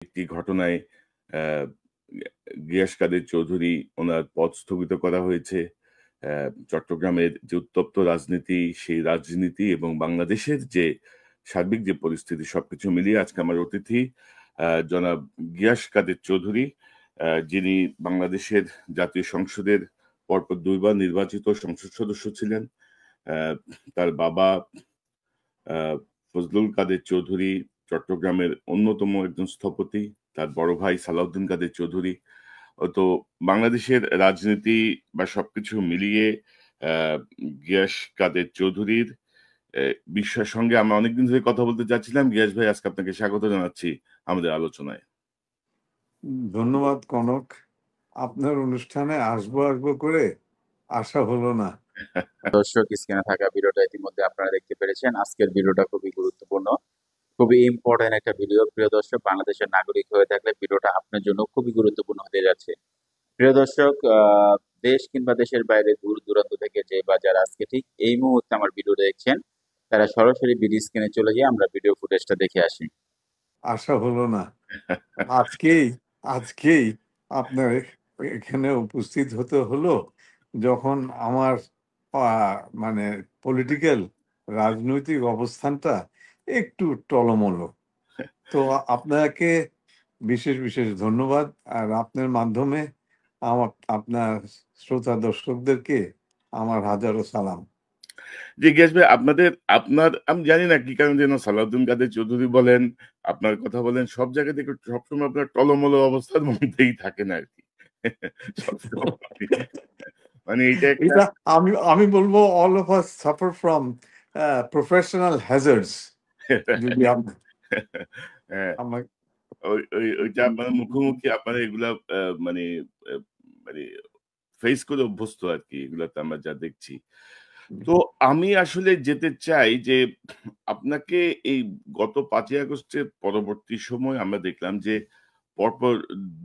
একটি ঘটনায় আ গিয়াস কাদের চৌধুরী উনার পদ স্থগিত করা হয়েছে। চট্টগ্রামের যে উত্তপ্ত রাজনীতি, সেই রাজনীতি এবং বাংলাদেশের যে সার্বিক যে পরিস্থিতি সবকিছু মিলিয়ে আজকে আমার অতিথি জনাব গিয়াস কাদের চৌধুরী, যিনি বাংলাদেশের জাতীয় সংসদের পরপর ২ বার নির্বাচিত সংসদ সদস্য ছিলেন। আ তার বাবা আ ফজলুল কাদের চৌধুরী চট্টগ্রামের অন্যতম একজন স্থপতি। তার বড় ভাই সালাউদ্দিন কাদের চৌধুরী। তো বাংলাদেশের রাজনীতি বা সবকিছু মিলিয়ে আ গিয়াস কাদের চৌধুরীর বিষয়ের সঙ্গে আমরা অনেকদিন ধরে কথা বলতে চাচ্ছিলাম। গিয়াস ভাই, আজকে আপনাকে স্বাগত জানাচ্ছি আমাদের আলোচনায়। ধন্যবাদ কনক। আপনার অনুষ্ঠানে আসবো আসবো করে আসা হলো না। দর্শক, স্ক্রিনে থাকা ভিডিওটা ইতিমধ্যে আপনারা দেখতে পেরেছেন। আজকের ভিডিওটা খুবই গুরুত্বপূর্ণ, খুবই ইম্পর্টেন্ট একটা ভিডিও। প্রিয় দর্শক, বাংলাদেশের নাগরিক হয়ে থাকলে ভিডিওটা আপনার জন্য খুবই গুরুত্বপূর্ণ হতে যাচ্ছে। প্রিয় দর্শক, দেশ কিংবা দেশের বাইরে দূর দূরান্ত থেকে যে বা যারা আজকে ঠিক এই মুহূর্তে আমার ভিডিও দেখছেন, তারা সরাসরি ভিডিও স্ক্রিনে চলে গিয়ে আমরা ভিডিও ফুটেজটা দেখে আসি। আসা হলো না। আজকেই আজকেই আপনার এখানে উপস্থিত হতে হলো, যখন আমার মানে পলিটিক্যাল রাজনৈতিক অবস্থানটা একটু টলমলো। তো আপনাকে বিশেষ বিশেষ ধন্যবাদ। আর আপনার মাধ্যমে আমার আপনার শ্রোতা দর্শকদেরকে আমার হাজারো সালাম। জি, গিয়াস ভাই, আপনার আমি জানি না কি কারণে যেন সালাউদ্দিন কাদের চৌধুরী বলেন, আপনার কথা বলেন, সব জায়গা থেকে সবসময় আপনার টলমল অবস্থার মধ্যেই থাকেন আরকি। সবসময় মানে এইটা একটা এটা আমি আমি বলবো all of us suffer from professional hazards. যদি হ্যাঁ, আমার ওইটা আপনার মুখোমুখি আপনারা এগুলা মানে আ মানে ফেস করে অভ্যস্ত আরকি। এগুলাতে আমরা যা দেখছি। তো আমি আসলে যেতে চাই যে আপনাকে এই গত ৫ই আগস্টের পরবর্তী সময় আমরা দেখলাম যে পরপর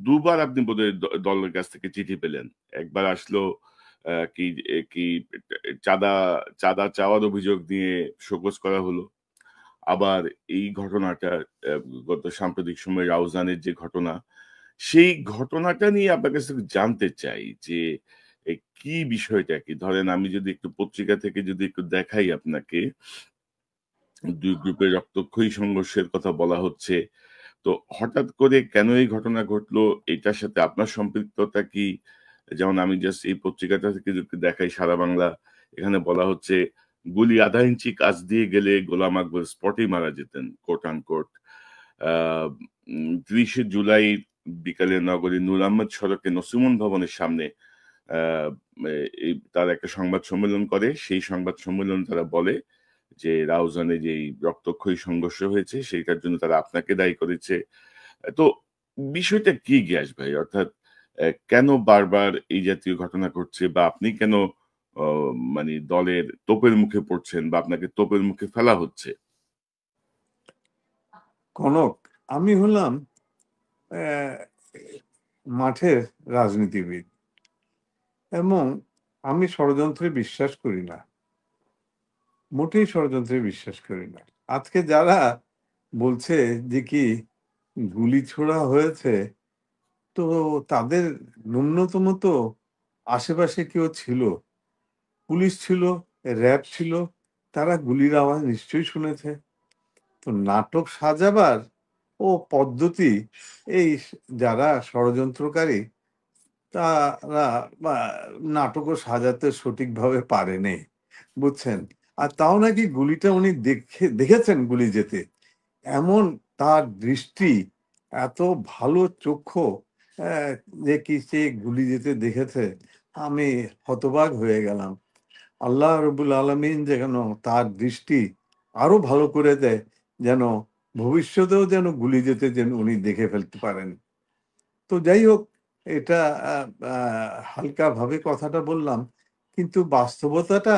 ২ বার আপনি বোধহয় দলের কাছ থেকে চিঠি পেলেন। একবার আসলো কি চাঁদা চাঁদা চাওয়ার অভিযোগ নিয়ে শোকজ করা হলো। আবার এই ঘটনাটা অ্যা গত সাম্প্রতিক সময়ে রাউজানের যে ঘটনা, সেই ঘটনাটা নিয়ে আপনার কাছ থেকে জানতে চাই যে কি বিষয়টা কি? ধরেন আমি যদি একটু পত্রিকা থেকে যদি একটু দেখাই আপনাকে, ২ গ্রুপের রক্তক্ষয়ী সংঘর্ষের কথা বলা হচ্ছে। তো হঠাৎ করে কেন এই ঘটনা ঘটলো? এটার সাথে আপনার সম্পৃক্ততা কি? যেমন আমি জাস্ট এই পত্রিকাটা থেকে যদি দেখাই সারা বাংলা, এখানে বলা হচ্ছে, "গুলি আধা ইঞ্চি কাছ দিয়ে গেলে গোলাম আকবর স্পটেই মারা যেতেন" কোট আনকোট। আ ৩০শে জুলাই বিকালে নগরীর নূর আহমদ সড়কে নসিমন ভবনের সামনে আ এ এই তারা একটা সংবাদ সম্মেলন করে। সেই সংবাদ সম্মেলনে তারা বলে যে, রাউজানে যেই রক্তক্ষয়ী সংঘর্ষ হয়েছে সেইটার জন্য তারা আপনাকে দায়ী করেছে। তো বিষয়টা কি গিয়াস ভাই? অর্থাৎ কেন বারবার এই জাতীয় ঘটনা ঘটছে বা আপনি কেন অ মানে দলের তোপের মুখে পড়ছেন বা আপনাকে তোপের মুখে ফেলা হচ্ছে? কনক, আমি হলাম আহ, মাঠের রাজনীতিবিদ, এবং আমি ষড়যন্ত্রে বিশ্বাস করি না, মোটেই ষড়যন্ত্রে বিশ্বাস করি না। আজকে যারা বলছে যে কি গুলি ছোড়া হয়েছে, তো তাদের ন্যূনতম তো আশেপাশে কেউ ছিল, পুলিশ ছিল, র্যাব ছিল, তারা গুলির আওয়াজ নিশ্চয়ই শুনেছে। তো নাটক সাজাবার ও পদ্ধতি এই যারা ষড়যন্ত্রকারী, তারা নাটকও সাজাতে সঠিকভাবে পারেনি, বুঝছেন। আর তাও নাকি গুলিটা উনি দেখেছেন গুলি যেতে, এমন তার দৃষ্টি, এত ভালো চক্ষু, আহ, যে কি সে গুলি যেতে দেখেছে। আমি হতবাক হয়ে গেলাম। আল্লাহ রবুল আলমিন যেন তার দৃষ্টি আরো ভালো করে দেয়, যেন ভবিষ্যতেও যেন গুলি যেতে যেন উনি দেখে ফেলতে পারেন। তো যাই হোক, এটা হালকা ভাবে কথাটা বললাম, কিন্তু বাস্তবতাটা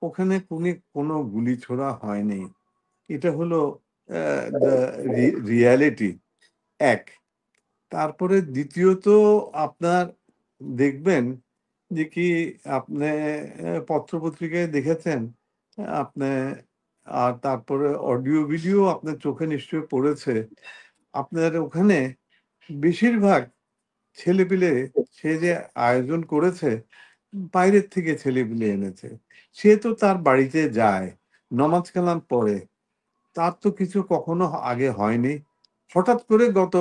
ওখানে কোনো গুলি ছোড়া হয়নি। এটা হলো রিয়ালিটি এক। তারপরে দ্বিতীয়ত, আপনার দেখবেন যে কি আপনি পত্রপত্রিকায় দেখেছেন, আপনি আর তারপরে অডিও ভিডিও আপনার চোখে নিশ্চয়ই পড়েছে, আপনার ওখানে বেশিরভাগ ছেলেপিলে, সে যে আয়োজন করেছে বাইরের থেকে ছেলেপিলে এনেছে। সে তো তার বাড়িতে যায়, নমাজ কালাম পড়ে, তার তো কিছু কখনো আগে হয়নি। হঠাৎ করে গত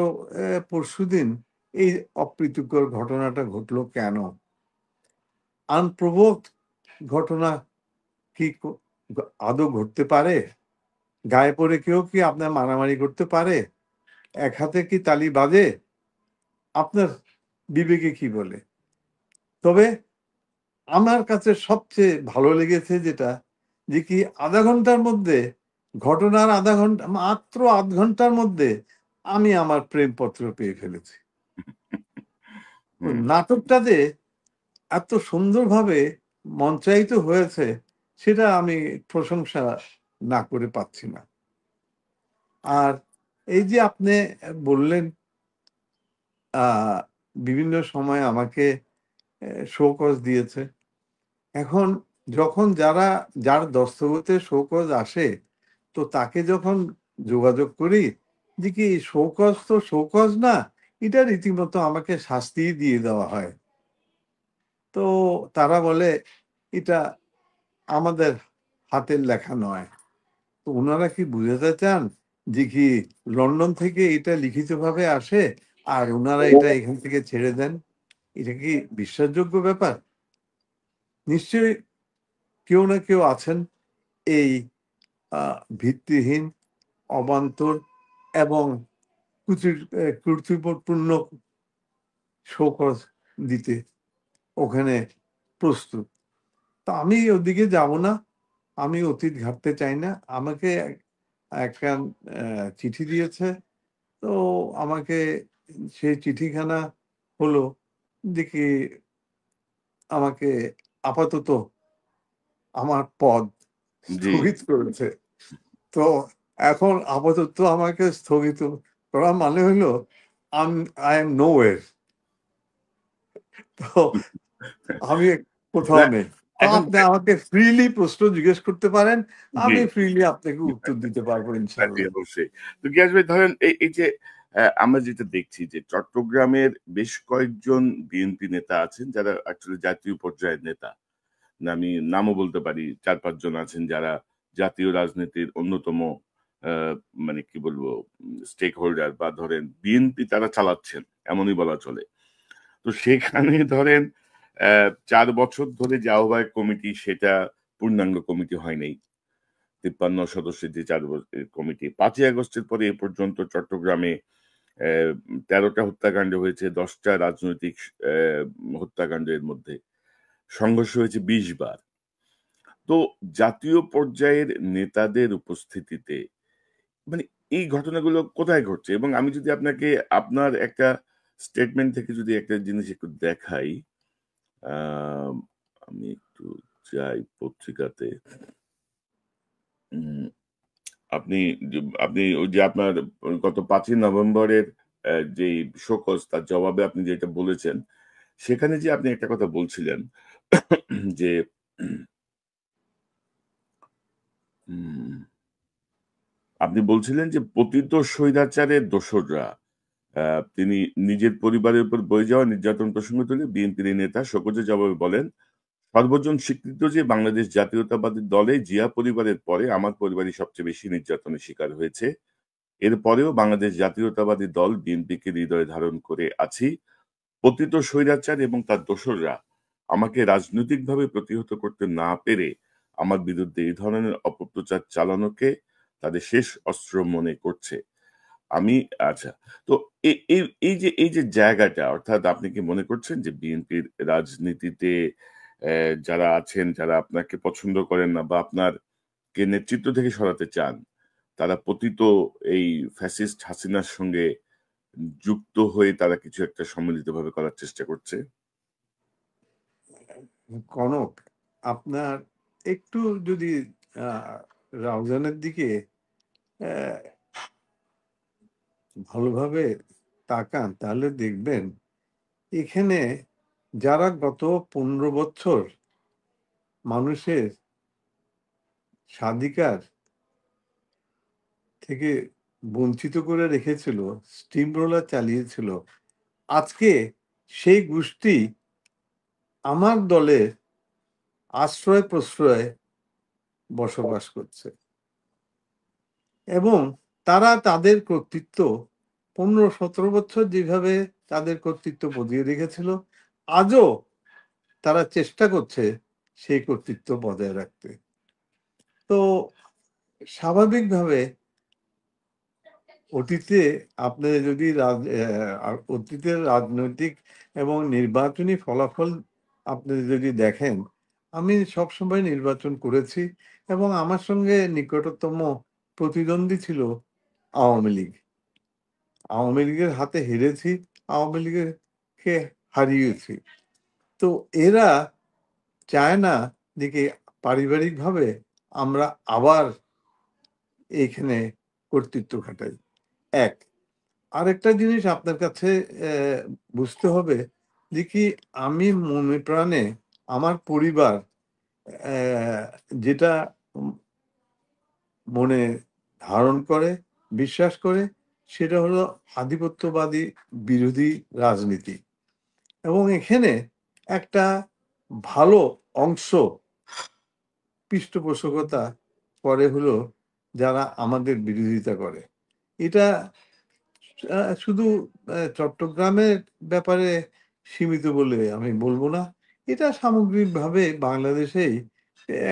পরশুদিন এই অপ্রীতিকর ঘটনাটা ঘটলো কেন? আনপ্রভোকড ঘটনা কি আদৌ ঘটতে পারে? গায়ে পড়ে কেউ কি আপনার মারামারি করতে পারে? এক হাতে কি তালি বাজে? আপনার বিবেকে কি বলে? তবে আমার কাছে সবচেয়ে ভালো লেগেছে যেটা, যে কি আধা ঘন্টার মধ্যে, ঘটনার আধা ঘন্টা, মাত্র আধ ঘন্টার মধ্যে আমি আমার প্রেমপত্র পেয়ে ফেলেছি। নাটকটাতে এত সুন্দরভাবে মঞ্চায়িত হয়েছে, সেটা আমি প্রশংসা না করে পাচ্ছি না। আর এই যে আপনি বললেন বিভিন্ন সময় আমাকে শোকজ দিয়েছে, এখন যখন যার দস্তগতে শোকজ আসে, তো তাকে যখন যোগাযোগ করি যে কি শোকজ তো শোকজ না, এটা রীতিমতো আমাকে শাস্তি দিয়ে দেওয়া হয়। তো তারা বলে এটা আমাদের হাতের লেখা নয়। তো ওনারা কি বুঝাতে চান যে কি লন্ডন থেকে এটা লিখিতভাবে আসে আর ওনারা এটা এখান থেকে ছেড়ে দেন? এটা কি বিশ্বাসযোগ্য ব্যাপার? নিশ্চয়ই কেউ না কেউ আছেন এই ভিত্তিহীন, অবান্তর এবং কর্তৃত্বপূর্ণ শোকজ দিতে ওখানে প্রস্তুত। তা আমি ওদিকে যাব না, আমি অতীত ঘাটতে চাই না। আমাকে একটা চিঠি দিয়েছে, তো আমাকে সেই চিঠিখানা হলো দেখি আমাকে আপাতত আমার পদ জি। স্থগিত করেছে। তো এখন আপাতত আমাকে স্থগিত করা মানে হলো আই এম নোওয়্যার। তো আমি কোথাও না, নেই। তো এখন আপনি আমাকে ফ্রিলি প্রশ্ন জিজ্ঞেস করতে পারেন, জি, আমি ফ্রিলি আপনাকে উত্তর দিতে পারবো জি, ইনশাল্লাহ। অবশ্যই। তো গিয়াস ভাই ধরেন এই যে আমরা যেটা দেখছি যে চট্টগ্রামের বেশ কয়েকজন বিএনপি নেতা আছেন যারা অ্যাকচুয়ালি জাতীয় পর্যায়ের নেতা। না, আমি নামও বলতে পারি ৪-৫ জন আছেন যারা জাতীয় রাজনীতির অন্যতম মানে কি বলবো স্টেক হোল্ডার বা ধরেন বিএনপি তারা চালাচ্ছেন এমনই বলা চলে। তো সেখানে ধরেন ৪ বছর ধরে যে আহ্বায়ক কমিটি সেটা পূর্ণাঙ্গ কমিটি হয় নাই। ৫৩ সদস্যের যে কমিটি ৫ই আগস্টের পরে এ পর্যন্ত চট্টগ্রামে ১৩টা হত্যাকাণ্ড হয়েছে, ১০টা রাজনৈতিক হত্যাকাণ্ডের মধ্যে সংঘর্ষ হয়েছে ২০ বার। তো জাতীয় পর্যায়ের নেতাদের উপস্থিতিতে মানে এই ঘটনাগুলো কোথায় ঘটছে? এবং আমি যদি আপনাকে আপনার একটা স্টেটমেন্ট থেকে যদি একটা জিনিস একটু দেখাই, আম আমি একটু যাই পত্রিকাতে। উম আপনি আপনি ওই যে আপনার গত ৫ই নভেম্বরের যেই শোকজ তার জবাবে আপনি যেটা বলেছেন, সেখানে যে আপনি একটা কথা বলছিলেন যে উম আপনি বলছিলেন যে পতিত স্বৈরাচারের দোসররা তিনি নিজের পরিবারের উপর বয়ে যাওয়া নির্যাতন প্রসঙ্গ তুলে বিএনপির এই নেতা শোকজের জবাবে বলেন, সর্বজন স্বীকৃত যে বাংলাদেশ জাতীয়তাবাদী দলে জিয়া পরিবারের পরে আমার পরিবারই সবচেয়ে বেশি নির্যাতনের শিকার হয়েছে। এরপরেও বাংলাদেশ জাতীয়তাবাদী দল বিএনপিকে হৃদয়ে ধারণ করে আছি। পতিত স্বৈরাচার এবং তার দোসররা আমাকে রাজনৈতিকভাবে প্রতিহত করতে না পেরে আমার বিরুদ্ধে এই ধরনের অপপ্রচার চালানোকে তাদের শেষ অস্ত্র মনে করছে। আমি আচ্ছা। তো এই যে জায়গাটা অর্থাৎ আপনি কি মনে করছেন যে বিএনপির রাজনীতিতে যারা আছেন, যারা আপনাকে পছন্দ করেন না বা আপনারকে নেতৃত্ব থেকে সরাতে চান, তারা পতিত এই ফ্যাসিস্ট হাসিনার সঙ্গে যুক্ত হয়ে তারা কিছু একটা সম্মিলিতভাবে করার চেষ্টা করছে? কনক, আপনার একটু যদি রাউজানের দিকে আহ, ভালোভাবে তাকান, তাহলে দেখবেন এখানে যারা গত ১৫ বছর মানুষের স্বাধিকার থেকে বঞ্চিত করে রেখেছিল, স্টিম রোলার চালিয়েছিল, আজকে সেই গোষ্ঠী আমার দলের আশ্রয় প্রশ্রয়ে বসবাস করছে এবং তারা তাদের কর্তৃত্ব 15-17 বছর যেভাবে তাদের কর্তৃত্ব বজিয়ে রেখেছিল, আজও তারা চেষ্টা করছে সেই কর্তৃত্ব বজায় রাখতে। তো স্বাভাবিকভাবে অতীতে আপনি যদি অতীতের রাজনৈতিক এবং নির্বাচনী ফলাফল আপনি যদি দেখেন, আমি সবসময় নির্বাচন করেছি এবং আমার সঙ্গে নিকটতম প্রতিদ্বন্দ্বী ছিল আওয়ামী লীগ। আওয়ামী লীগের হাতে হেরেছি, আওয়ামী লীগকে হারিয়েছি। তো এরা চায় না যে পারিবারিকভাবে আমরা আবার এইখানে কর্তৃত্ব খাটাই। এক, আরেকটা জিনিস আপনার কাছে বুঝতে হবে যে কি আমি মনে প্রাণে আমার পরিবার যেটা মনে ধারণ করে, বিশ্বাস করে, সেটা হলো আধিপত্যবাদী বিরোধী রাজনীতি। এবং এখানে একটা ভালো অংশ পৃষ্ঠপোষকতা করে হলো যারা আমাদের বিরোধিতা করে। এটা শুধু চট্টগ্রামের ব্যাপারে সীমিত বলে আমি বলবো না, এটা সামগ্রিকভাবে বাংলাদেশেই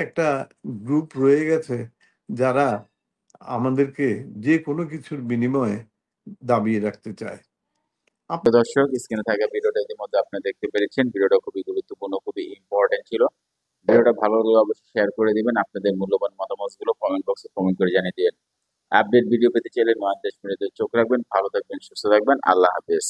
একটা গ্রুপ রয়ে গেছে যারা আমাদেরকে যে কোনো কিছুর বিনিময়ে দাবিয়ে রাখতে চায়। দর্শক, স্ক্রিনে থাকা ভিডিওটা ইতিমধ্যে আপনারা দেখতে পেরেছেন। ভিডিওটা খুবই গুরুত্বপূর্ণ, খুবই ইম্পর্টেন্ট ছিল। ভিডিওটা ভালো লাগলে অবশ্যই শেয়ার করে দিবেন। আপনাদের মূল্যবান মতামতগুলো কমেন্ট বক্সে কমেন্ট করে জানিয়ে দিন। আপডেট ভিডিও পেতে চাইলে নয়ান দেশ মিডিয়াতে চোখ রাখবেন। ভালো থাকবেন, সুস্থ থাকবেন। আল্লাহ হাফেজ।